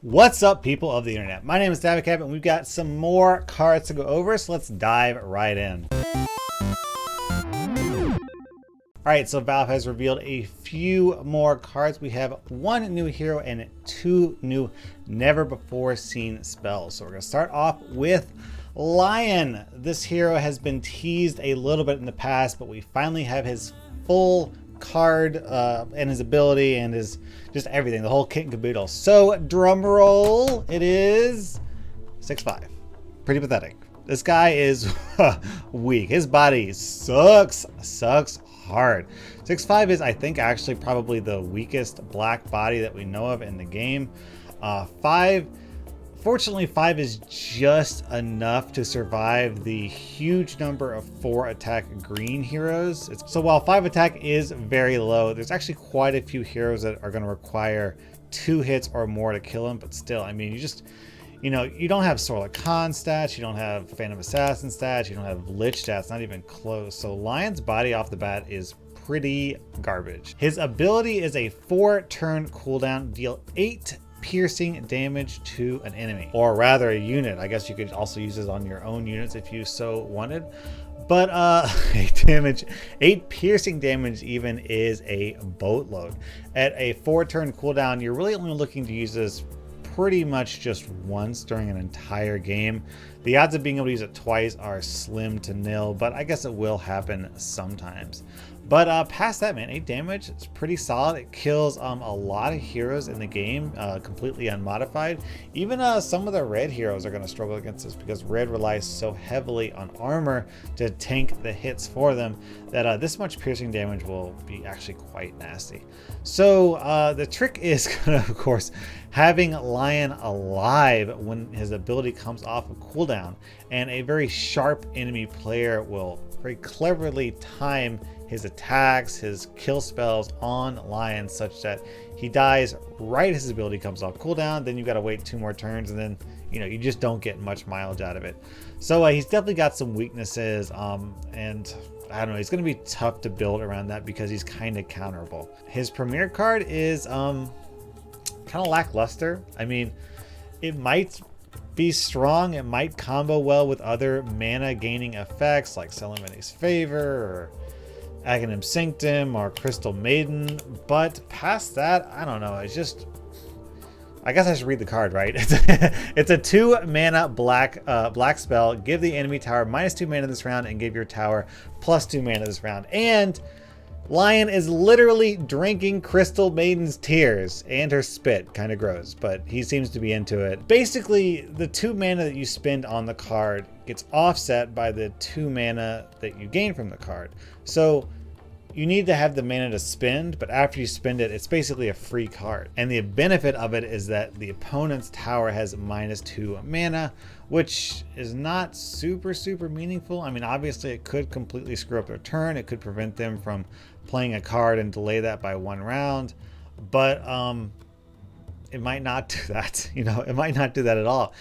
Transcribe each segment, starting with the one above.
What's up, people of the internet? My name is Davicap, and we've got some more cards to go over, so let's dive right in. Alright, so Valve has revealed a few more cards. We have one new hero and two new never-before-seen spells. So we're going to start off with Lion. This hero has been teased a little bit in the past, but we finally have his full card and his ability and his just everything, the whole kit and caboodle. So drum roll, it is 6'5". Pretty pathetic. This guy is weak. His body sucks hard. 6'5" is, I think, actually probably the weakest black body that we know of in the game. 5, fortunately 5 is just enough to survive the huge number of 4 attack green heroes. So while 5 attack is very low, there's actually quite a few heroes that are going to require 2 hits or more to kill him. But still, I mean, you don't have Sorla Khan stats, you don't have Phantom Assassin stats, you don't have Lich stats, not even close. So Lion's body off the bat is pretty garbage. His ability is a 4-turn cooldown, deal 8 piercing damage to an enemy, or rather a unit. I guess you could also use this on your own units if you so wanted. But 8 piercing damage even is a boatload. At a 4-turn cooldown, you're really only looking to use this pretty much just once during an entire game. The odds of being able to use it twice are slim to nil, but I guess it will happen sometimes. But past that, man, 8 damage, it's pretty solid. It kills a lot of heroes in the game, completely unmodified. Even some of the red heroes are going to struggle against this because red relies so heavily on armor to tank the hits for them that this much piercing damage will be actually quite nasty. So the trick is going to, of course, having Lion alive when his ability comes off of cooldown, and a very sharp enemy player will very cleverly time his attacks, his kill spells on Lion such that he dies right as his ability comes off cooldown. Then you got to wait 2 more turns, and then you just don't get much mileage out of it. So he's definitely got some weaknesses, and I don't know, he's going to be tough to build around that because he's kind of counterable. His premier card is kind of lackluster. I mean, it might be strong, it might combo well with other mana gaining effects like Celemine's Favor or Aghanim Sanctum or Crystal Maiden, but past that, I don't know. It's just, I guess I should read the card, right? It's a 2 mana black spell. Give the enemy tower -2 mana this round and give your tower +2 mana this round. And Lion is literally drinking Crystal Maiden's tears and her spit. Kind of gross, but he seems to be into it. Basically, the 2 mana that you spend on the card gets offset by the 2 mana that you gain from the card. So you need to have the mana to spend, but after you spend it, it's basically a free card. And the benefit of it is that the opponent's tower has -2 mana, which is not super meaningful. I mean, obviously it could completely screw up their turn. It could prevent them from playing a card and delay that by 1 round, but it might not do that. It might not do that at all.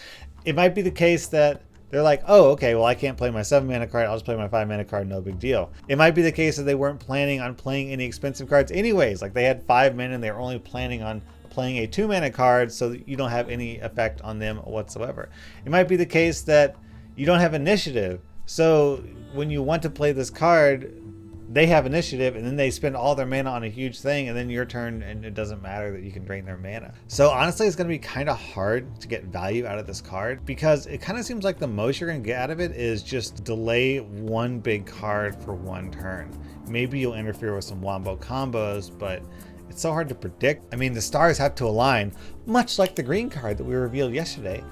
It might be the case that they're like, oh, okay, well, I can't play my 7 mana card, I'll just play my 5 mana card, no big deal. It might be the case that they weren't planning on playing any expensive cards anyways. Like, they had 5 mana and they were only planning on playing a 2 mana card so that you don't have any effect on them whatsoever. It might be the case that you don't have initiative, so when you want to play this card, they have initiative, and then they spend all their mana on a huge thing, and then your turn, and it doesn't matter that you can drain their mana. So honestly, it's going to be kind of hard to get value out of this card because it kind of seems like the most you're going to get out of it is just delay 1 big card for 1 turn. Maybe you'll interfere with some wombo combos, but it's so hard to predict. I mean, the stars have to align, much like the green card that we revealed yesterday,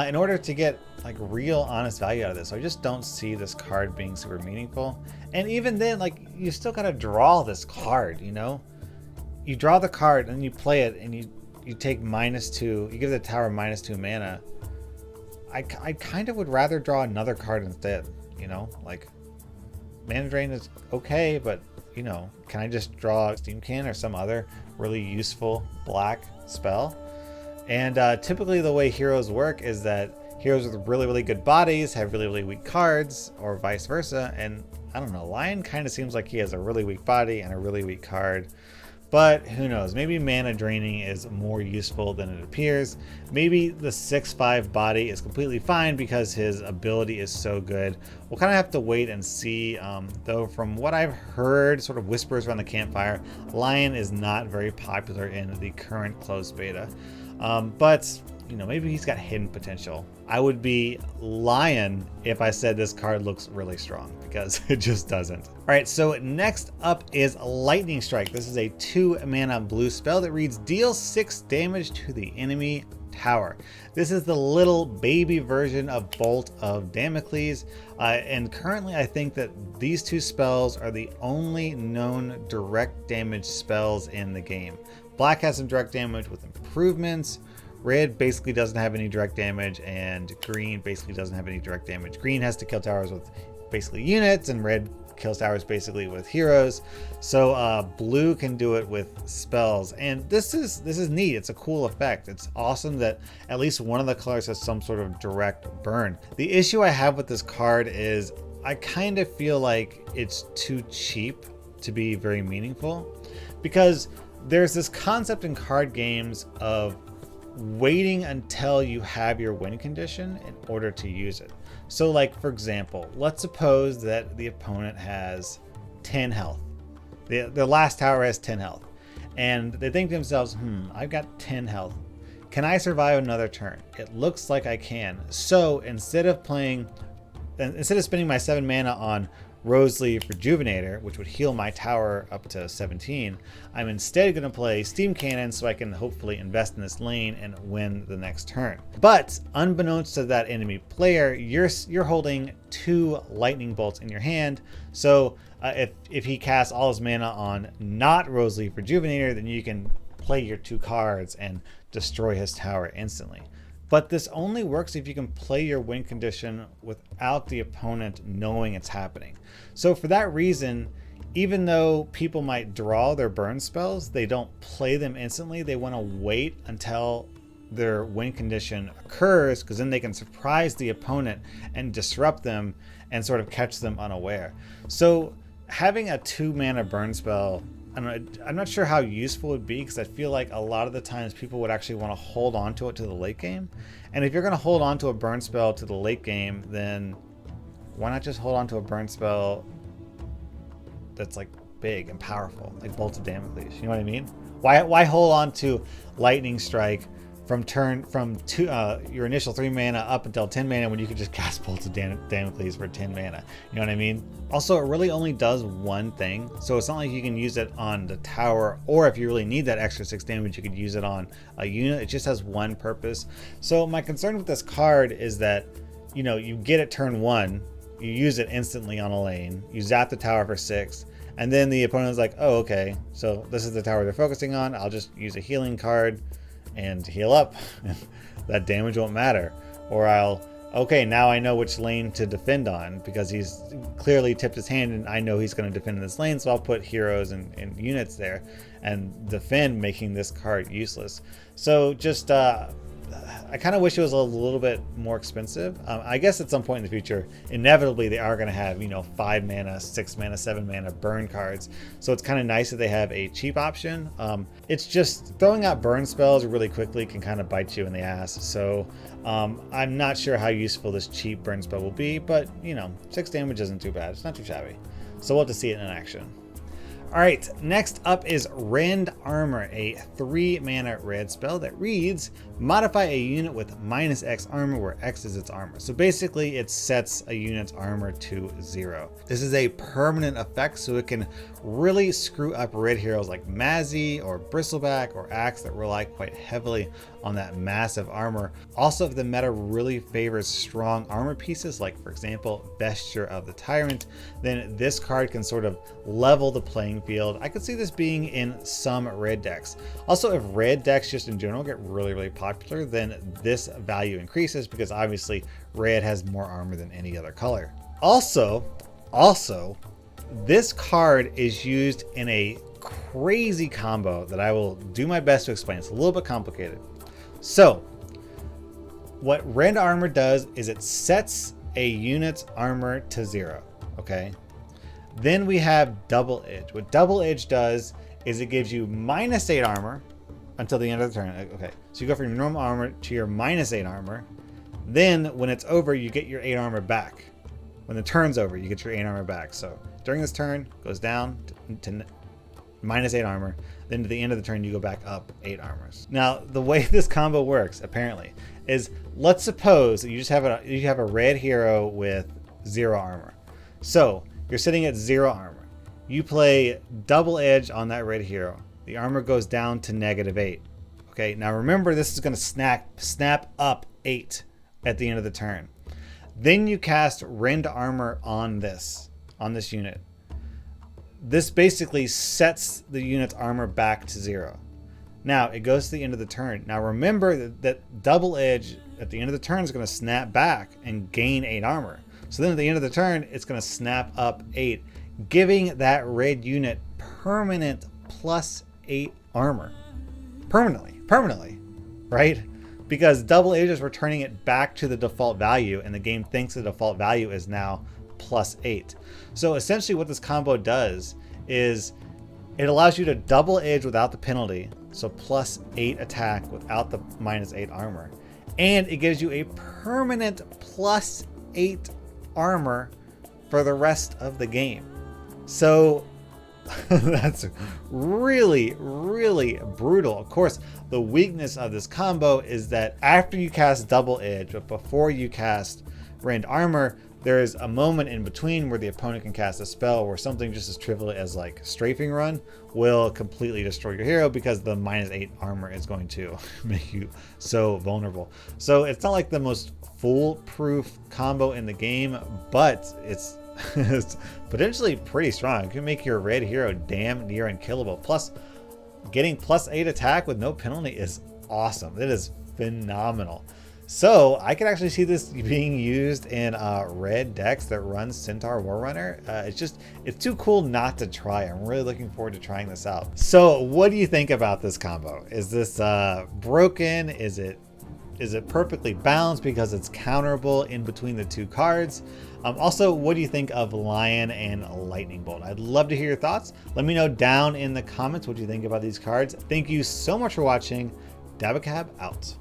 in order to get like real honest value out of this. So I just don't see this card being super meaningful. And even then, like, you still gotta draw this card, you draw the card and you play it, and you take -2, you give the tower -2 mana. I kind of would rather draw another card instead. Like, mana drain is okay, but can I just draw Steam Can or some other really useful black spell? And typically the way heroes work is that heroes with really good bodies have really weak cards, or vice versa. And I don't know, Lion kind of seems like he has a really weak body and a really weak card. but who knows, maybe mana draining is more useful than it appears. Maybe the 6/5 body is completely fine because his ability is so good. We'll kind of have to wait and see, though from what I've heard, sort of whispers around the campfire, Lion is not very popular in the current closed beta. But you know, maybe he's got hidden potential. I would be lying if I said this card looks really strong, because it just doesn't. All right, so next up is Lightning Strike. This is a 2 mana blue spell that reads deal 6 damage to the enemy tower. This is the little baby version of Bolt of Damocles, and currently I think that these 2 spells are the only known direct damage spells in the game. Black has some direct damage with improvements. Red basically doesn't have any direct damage, and green basically doesn't have any direct damage. Green has to kill towers with basically units, and red kills towers basically with heroes. So blue can do it with spells, and this is neat. It's a cool effect. It's awesome that at least one of the colors has some sort of direct burn. The issue I have with this card is I kind of feel like it's too cheap to be very meaningful, because there's this concept in card games of waiting until you have your win condition in order to use it. So like, for example, let's suppose that the opponent has 10 health. The last tower has 10 health, and they think to themselves, I've got 10 health. Can I survive another turn? It looks like I can. So instead of spending my 7 mana on Roseleaf Rejuvenator, which would heal my tower up to 17, I'm instead going to play Steam Cannon so I can hopefully invest in this lane and win the next turn. But unbeknownst to that enemy player, you're holding 2 lightning bolts in your hand. So if he casts all his mana on not Roseleaf Rejuvenator, then you can play your 2 cards and destroy his tower instantly. But this only works if you can play your win condition without the opponent knowing it's happening. So for that reason, even though people might draw their burn spells, they don't play them instantly. They want to wait until their win condition occurs, because then they can surprise the opponent and disrupt them and sort of catch them unaware. So having a 2 mana burn spell, I'm not sure how useful it would be, because I feel like a lot of the times people would actually want to hold on to it to the late game. And if you're going to hold on to a burn spell to the late game, then why not just hold on to a burn spell that's like big and powerful, like Bolt of Damocles? You know what I mean? Why hold on to Lightning Strike from your initial 3 mana up until 10 mana when you could just cast Bolt of Damocles for 10 mana? You know what I mean? Also, it really only does one thing, so it's not like you can use it on the tower, or if you really need that extra 6 damage, you could use it on a unit. It just has one purpose. So my concern with this card is that, you know, you get it turn 1, you use it instantly on a lane, you zap the tower for 6, and then the opponent's like, oh, okay, so this is the tower they're focusing on, I'll just use a healing card and heal up. That damage won't matter. Or okay, now I know which lane to defend on, because he's clearly tipped his hand and I know he's going to defend in this lane, so I'll put heroes and units there and defend, making this card useless. So just I kind of wish it was a little bit more expensive. I guess at some point in the future, inevitably they are going to have, you know, 5 mana, 6 mana, 7 mana burn cards. So it's kind of nice that they have a cheap option. It's just throwing out burn spells really quickly can kind of bite you in the ass. So I'm not sure how useful this cheap burn spell will be, but you know, 6 damage isn't too bad. It's not too shabby. So we'll have to see it in action. All right, next up is Rend Armour, a 3 mana red spell that reads, modify a unit with -X armor where X is its armor. So basically it sets a unit's armor to 0. This is a permanent effect, so it can really screw up red heroes like Mazzy or Bristleback or Axe that rely quite heavily on that massive armor. Also, if the meta really favors strong armor pieces, like for example, Vesture of the Tyrant, then this card can sort of level the playing field. I could see this being in some red decks. Also, if red decks just in general get really, really popular, then this value increases, because obviously red has more armor than any other color. Also, this card is used in a crazy combo that I will do my best to explain. It's a little bit complicated. So what Rend Armour does is it sets a unit's armor to 0, okay? Then we have Double Edge. What Double Edge does is it gives you -8 armor until the end of the turn. Okay, so you go from your normal armor to your -8 armor. Then when it's over, you get your 8 armor back. When the turn's over, you get your 8 armor back. So during this turn, goes down to -8 armor. Then to the end of the turn, you go back up 8 armors. Now, the way this combo works, apparently, is let's suppose that you have a red hero with 0 armor. So you're sitting at 0 armor. You play double edge on that red hero. The armor goes down to -8. Okay, now remember, this is going to snap up 8 at the end of the turn. Then you cast Rend Armour on this unit. This basically sets the unit's armor back to 0. Now it goes to the end of the turn. Now remember that double edge at the end of the turn is going to snap back and gain 8 armor. So then at the end of the turn, it's going to snap up 8, giving that red unit permanent +8 armor. Permanently, right? Because double edge is returning it back to the default value, and the game thinks the default value is now +8. So essentially what this combo does is it allows you to double edge without the penalty, so +8 attack without the -8 armor, and it gives you a permanent +8 armor for the rest of the game. So that's really, really brutal. Of course, the weakness of this combo is that after you cast double edge, but before you cast Rend Armour, there is a moment in between where the opponent can cast a spell where something just as trivial as like Strafing Run will completely destroy your hero, because the -8 armor is going to make you so vulnerable. So it's not like the most foolproof combo in the game, but it's potentially pretty strong. It can make your red hero damn near unkillable. Plus, getting +8 attack with no penalty is awesome. It is phenomenal. So I can actually see this being used in red decks that run Centaur Warrunner. It's too cool not to try. I'm really looking forward to trying this out. So what do you think about this combo? Is this broken? Is it perfectly balanced because it's counterable in between the 2 cards? Also, what do you think of Lion and Lightning Bolt? I'd love to hear your thoughts. Let me know down in the comments what you think about these cards. Thank you so much for watching. Dabacab out.